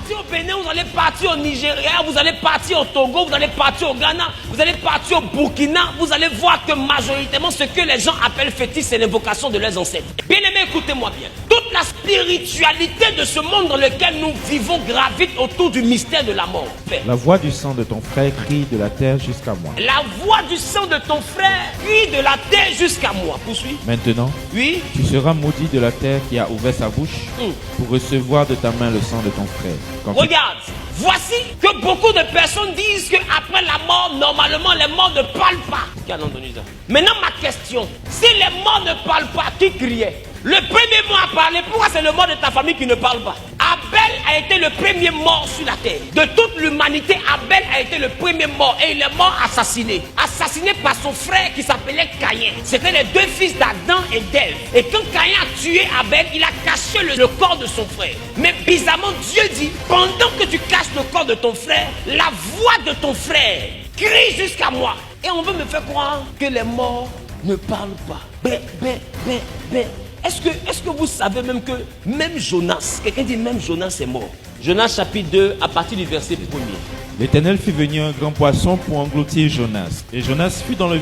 partir au Bénin, vous allez partir au Nigeria, vous allez partir au Togo, vous allez partir au Ghana, vous allez partir au Burkina, vous allez voir que majoritairement ce que les gens appellent fétiche, c'est l'invocation de leurs ancêtres. Bien aimé, écoutez-moi bien. Toute la spiritualité de ce monde dans lequel nous vivons gravite autour du mystère de la mort. La voix du sang de ton frère crie de la terre jusqu'à moi. La voix du sang de ton frère crie de la terre jusqu'à moi. Poursuis. Maintenant, oui, tu seras maudit de la terre qui a ouvert sa bouche pour recevoir de ta main le sang de ton frère. Regarde, voici que beaucoup de personnes disent qu'après la mort, normalement, les morts ne parlent pas. Qui a entendu ça? Maintenant, ma question, si les morts ne parlent pas, qui criait? Le premier mort à parler, pourquoi c'est le mort de ta famille qui ne parle pas? Abel a été le premier mort sur la terre. De toute l'humanité, Abel a été le premier mort et il est mort assassiné. Assassiné par son frère qui s'appelait Caïn. C'était les deux fils d'Adam et d'Ève. Et quand Caïn a tué Abel, il a caché le corps de son frère. Mais bizarrement, Dieu dit, pendant que tu caches le corps de ton frère, la voix de ton frère crie jusqu'à moi. Et on veut me faire croire que les morts ne parlent pas. Est-ce que vous savez même que même Jonas, quelqu'un dit même Jonas est mort. Jonas chapitre 2 à partir du verset 1er. L'Éternel fit venir un grand poisson pour engloutir Jonas. Et Jonas fut dans le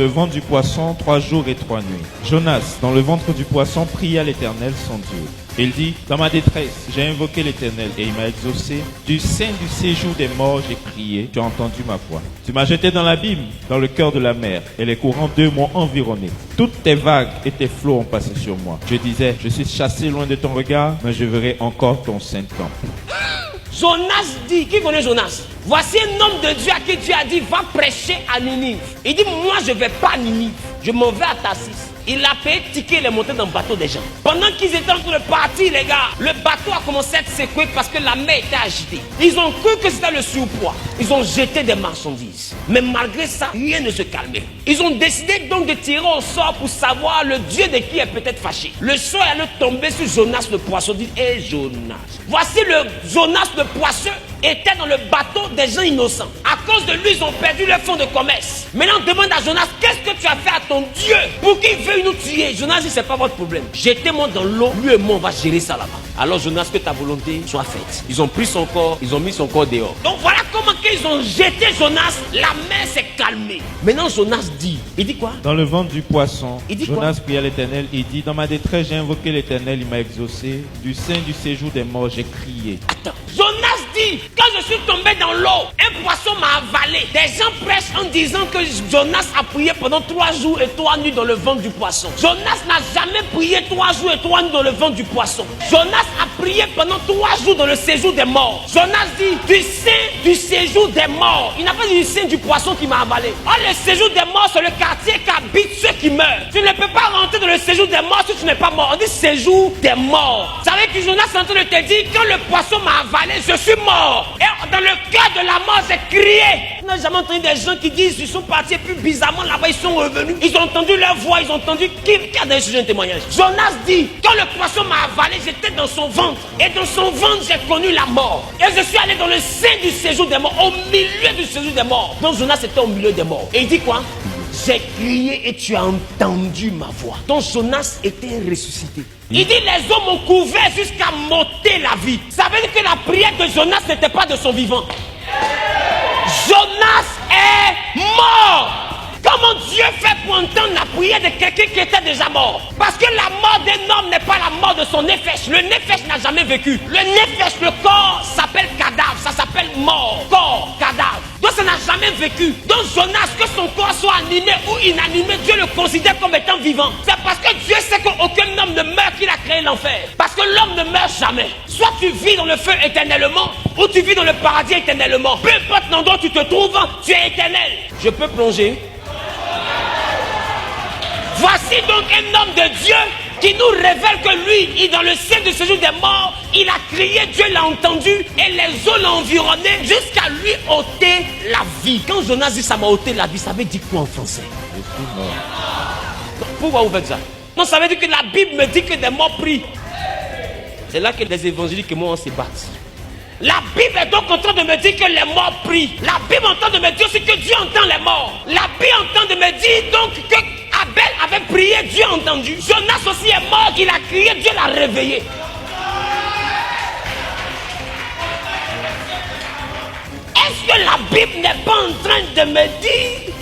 ventre du poisson 3 jours et 3 nuits. Jonas, dans le ventre du poisson, pria l'Éternel son Dieu. Il dit, dans ma détresse, j'ai invoqué l'Éternel et il m'a exaucé. Du sein du séjour des morts, j'ai crié, tu as entendu ma voix. Tu m'as jeté dans l'abîme, dans le cœur de la mer, et les courants d'eux m'ont environné. Toutes tes vagues et tes flots ont passé sur moi. Je disais, je suis chassé loin de ton regard, mais je verrai encore ton saint temple. Jonas dit, qui connaît Jonas? Voici un homme de Dieu à qui Dieu a dit, va prêcher à Ninive. Il dit, moi je ne vais pas à Ninive, je m'en vais à Tarsis. Il a payé ticket, il est monté dans le bateau des gens. Pendant qu'ils étaient en train de partir, les gars, le bateau a commencé à être secoué parce que la mer était agitée. Ils ont cru que c'était le surpoids. Ils ont jeté des marchandises. Mais malgré ça, rien ne se calmait. Ils ont décidé donc de tirer au sort pour savoir le Dieu de qui est peut-être fâché. Le sort est allé tomber sur Jonas le poisson. Il dit, hé Jonas. Voici le Jonas le poisson était dans le bateau des gens innocents. À cause de lui, ils ont perdu leur fonds de commerce. Maintenant, on demande à Jonas, qu'est-ce que tu as fait à ton Dieu pour qu'il veuille nous tuer? Jonas dit, c'est pas votre problème. Jetez-moi dans l'eau, lui et moi, on va gérer ça là-bas. Alors Jonas, que ta volonté soit faite. Ils ont pris son corps, ils ont mis son corps dehors. Donc voilà comment ils ont jeté Jonas, la mer s'est calmée. Maintenant Jonas dit, il dit quoi? Dans le ventre du poisson, Jonas pria l'Éternel, il dit, dans ma détresse, j'ai invoqué l'Éternel, il m'a exaucé. Du sein du séjour des morts, j'ai crié. Attends, Jonas dit, quand je suis tombé dans l'eau, un poisson m'a avalé. Des gens prêchent en disant que Jonas a prié pendant 3 jours et 3 nuits dans le ventre du poisson. Jonas n'a jamais prié 3 jours et 3 nuits dans le ventre du poisson. Jonas a prié pendant 3 jours dans le séjour des morts. Jonas dit, du sein du séjour des morts. Il n'a pas dit du sein du poisson qui m'a avalé. Oh, le séjour des morts, c'est le quartier qu'habitent ceux qui meurent. Tu ne peux pas rentrer dans le séjour des morts si tu n'es pas mort. On dit séjour des morts. Vous savez que Jonas est en train de te dire, quand le poisson m'a avalé, je suis mort. Et dans le cœur de la mort, j'ai crié. Tu n'as jamais entendu des gens qui disent, ils sont partis et puis bizarrement là-bas, ils sont revenus. Ils ont entendu leur voix, ils ont entendu qui a donné ce témoignage. Jonas dit, quand le poisson m'a avalé, j'étais dans son ventre. Et dans son ventre, j'ai connu la mort. Et je suis allé dans le sein du séjour des morts, au milieu du séjour des morts. Donc Jonas était au milieu des morts. Et il dit quoi? J'ai crié et tu as entendu ma voix. Donc Jonas était ressuscité. Il dit, les eaux m'ont couvert jusqu'à m'ôter la vie. Ça veut dire que la prière de Jonas n'était pas de son vivant. Jonas est mort. Comment Dieu fait pour entendre la prière de quelqu'un qui était déjà mort? Parce que la mort d'un homme n'est pas la mort de son nefesh. Le nefesh n'a jamais vécu. Le nefesh, le corps, s'appelle cadavre. Ça s'appelle mort. Corps, cadavre. Donc ça n'a jamais vécu. Donc Jonas, que son corps soit animé ou inanimé, Dieu le considère comme étant vivant. C'est parce que Dieu sait qu'aucun homme ne meurt qu'il a créé l'enfer. Parce que l'homme ne meurt jamais. Soit tu vis dans le feu éternellement, ou tu vis dans le paradis éternellement. Peu importe l'endroit où tu te trouves, tu es éternel. Je peux plonger? Voici donc un homme de Dieu qui nous révèle que lui, dans le sein de séjour des morts, il a crié, Dieu l'a entendu et les eaux l'ont environné jusqu'à lui ôter la vie. Quand Jonas dit ça m'a ôté la vie, ça veut dire quoi en français? Je suis mort. Pourquoi vous faites ça? Non, ça veut dire que la Bible me dit que des morts prient. C'est là que les évangéliques et moi on se battent. La Bible est donc en train de me dire que les morts prient. La Bible est en train de me dire aussi que Dieu entend les morts. La Bible est en train de me dire donc que Abel avait prié, Dieu a entendu. Jonas aussi est mort, il a crié, Dieu l'a réveillé. Bible n'est pas en train de me dire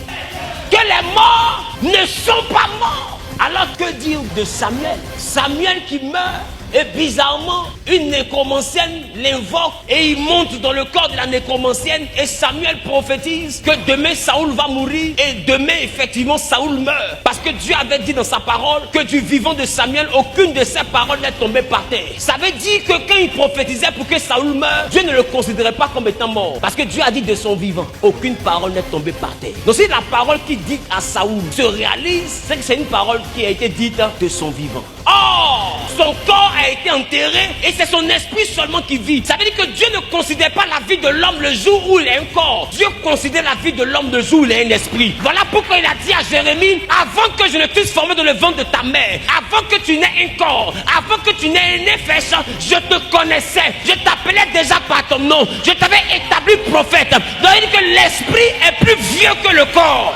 que les morts ne sont pas morts. Alors que dire de Samuel? Samuel qui meurt et bizarrement une nécromancienne l'invoque et il monte dans le corps de la nécromancienne et Samuel prophétise que demain Saoul va mourir et demain effectivement Saoul meurt. Parce que Dieu avait dit dans sa parole que du vivant de Samuel, aucune de ses paroles n'est tombée par terre. Ça veut dire que quand il prophétisait pour que Saoul meure, Dieu ne le considérait pas comme étant mort. Parce que Dieu a dit de son vivant, aucune parole n'est tombée par terre. Donc si la parole qu'il dit à Saoul se réalise, c'est que c'est une parole qui a été dite de son vivant. Or, son corps a été enterré et c'est son esprit seulement qui vit. Ça veut dire que Dieu ne considère pas la vie de l'homme le jour où il a un corps. Dieu considère la vie de l'homme le jour où il a un esprit. Voilà pourquoi il a dit à Jérémie, avant que je ne t'eusse formé dans le ventre de ta mère, avant que tu n'aies un corps, avant que tu n'aies un effet, je te connaissais. Je t'appelais déjà par ton nom. Je t'avais établi prophète. Donc il dit que l'esprit est plus vieux que le corps.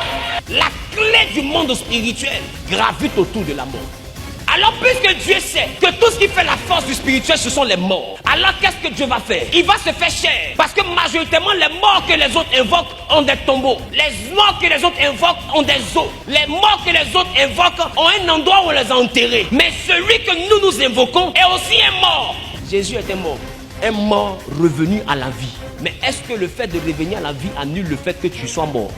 La clé du monde spirituel gravite autour de la mort. Alors puisque Dieu sait que tout ce qui fait la force du spirituel ce sont les morts, alors qu'est-ce que Dieu va faire? Il va se faire cher. Parce que majoritairement les morts que les autres invoquent ont des tombeaux. Les morts que les autres invoquent ont des os. Les morts que les autres invoquent ont un endroit où on les a enterrés. Mais celui que nous invoquons est aussi un mort. Jésus était mort. Un mort revenu à la vie. Mais est-ce que le fait de revenir à la vie annule le fait que tu sois mort?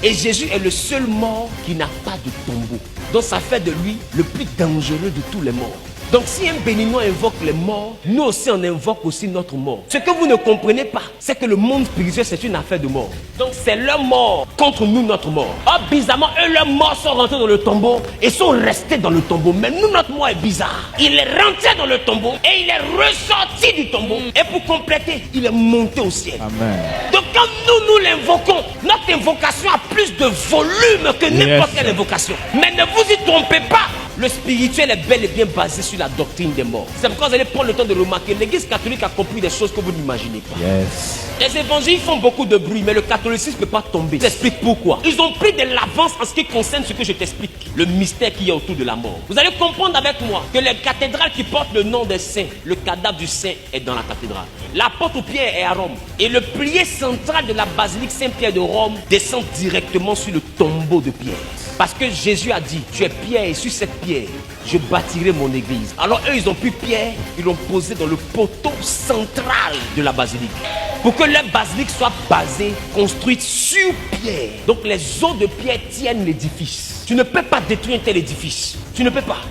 Et Jésus est le seul mort qui n'a pas de tombeau. Donc ça fait de lui le plus dangereux de tous les morts. Donc si un béninois invoque les morts, nous aussi on invoque aussi notre mort. Ce que vous ne comprenez pas, c'est que le monde spirituel c'est une affaire de mort. Donc c'est leur mort contre nous notre mort. Or bizarrement, eux leurs morts sont rentrés dans le tombeau et sont restés dans le tombeau. Mais nous notre mort est bizarre. Il est rentré dans le tombeau et il est ressorti du tombeau. Et pour compléter, il est monté au ciel. Amen. Donc quand nous l'invoquons, notre invocation a plus de volume que n'importe quelle invocation. Mais ne vous y trompez pas. Le spirituel est bel et bien basé sur la doctrine des morts. C'est pourquoi vous allez prendre le temps de remarquer. L'église catholique a compris des choses que vous n'imaginez pas. Yes. Les évangiles font beaucoup de bruit, mais le catholicisme ne peut pas tomber. Je t'explique pourquoi. Ils ont pris de l'avance en ce qui concerne ce que je t'explique. Le mystère qui est autour de la mort. Vous allez comprendre avec moi que les cathédrales qui portent le nom des saints, le cadavre du saint est dans la cathédrale. L'apôtre Pierre est à Rome. Et le pilier central de la basilique Saint-Pierre de Rome descend directement sur le tombeau de Pierre. Parce que Jésus a dit, tu es Pierre et sur cette pierre, je bâtirai mon église. Alors eux, ils ont pris Pierre, ils l'ont posé dans le poteau central de la basilique. Pour que leur basilique soit basée, construite sur Pierre. Donc les os de Pierre tiennent l'édifice. Tu ne peux pas détruire un tel édifice. Tu ne peux pas.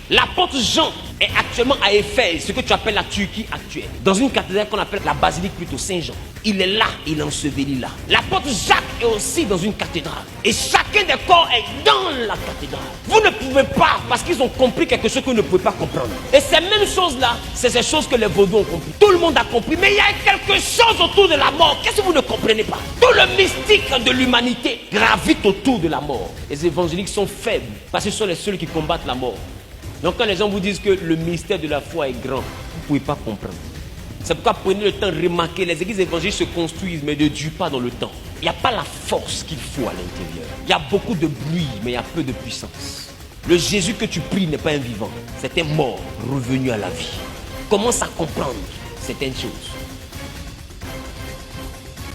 L'apôtre Jean est actuellement à Éphèse, ce que tu appelles la Turquie actuelle, dans une cathédrale qu'on appelle la basilique plutôt Saint-Jean. Il est là, il est enseveli là. L'apôtre Jacques est aussi dans une cathédrale. Et chacun des corps est dans la cathédrale. Vous ne pouvez pas, parce qu'ils ont compris quelque chose que vous ne pouvez pas comprendre. Et ces mêmes choses-là, c'est ces choses que les vaudous ont compris. Tout le monde a compris, mais il y a quelque chose autour de la mort. Qu'est-ce que vous ne comprenez pas? Tout le mystique de l'humanité gravite autour de la mort. Les évangéliques sont faibles, parce que ce sont les seuls qui combattent la mort. Donc quand les gens vous disent que le mystère de la foi est grand, vous ne pouvez pas comprendre. C'est pourquoi prenez le temps de remarquer, les églises évangéliques se construisent mais ne durent pas dans le temps. Il n'y a pas la force qu'il faut à l'intérieur. Il y a beaucoup de bruit mais il y a peu de puissance. Le Jésus que tu pries n'est pas un vivant, c'est un mort revenu à la vie. Commence à comprendre certaines choses.